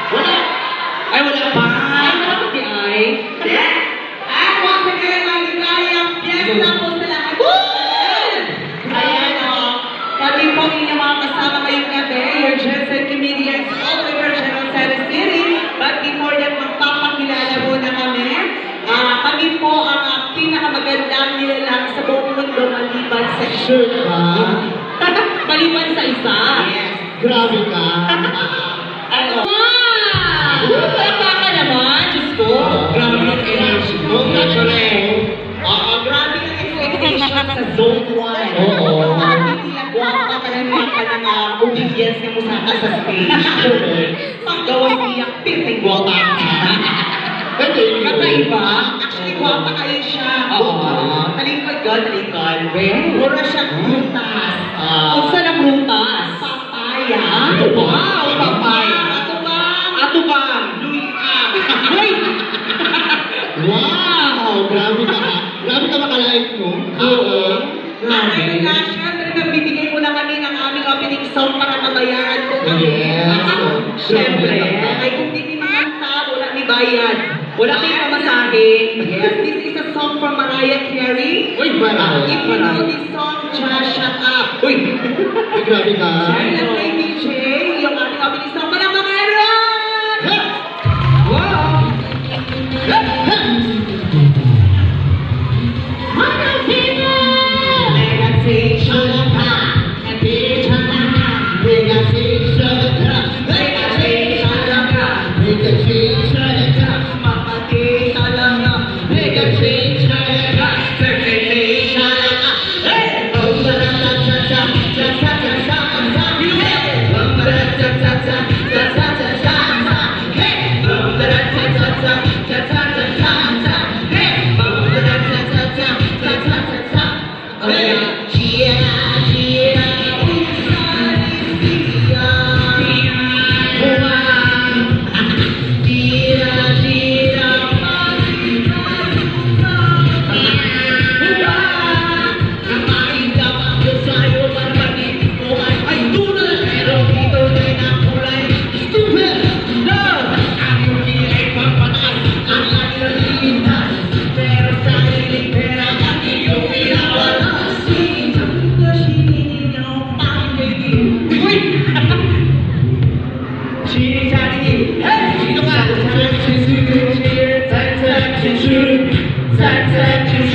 Wala. Ay, wala pa. Ay, wala pa di ay. At once again, maligayang piyesta po sa lahat. Ayan o. Kami po inyong mga kasama ngayong gabi, your Jensen comedians all over General Santos City. But before that, magpapakilala muna kami. Kami po ang pinakamagandang nilalang sa buong mundo maliban sa Sure ka? Maliban sa isa. Yes. Grabe ka. Ano? Wow! Tama ka naman, Diyos ko. Grabe yung energy mo. Naturally. Grabe ang expectation sa zone 1. Oo. Huwag ka talaga ka ng obedience mo sa stage. Paggawa niya, piling guwapa. Kakaiba. Actually, guwapa kayo siya. Oo. Talikod ka, talikod. Mura siya prutas. Kung saan ang rutas? Papaya. Wow, papaya. Atubang. Luiang. Ay! Wow! Grabe ka. Grabe ka makalain mo. Oo. Ngayon nga, syempre, nagbibigay mo na kami ng aming opening song para mabayaran ko kami. Yes. Syempre, ay kung di makanta, wala ni bayad. Wala kayong pamasahe. Yes, this is a song from Mariah Carey. Uy, marami. If you know this song, just shut up. Uy! Ay, grabe ka. Sorry lang kay DJ, yung ating opening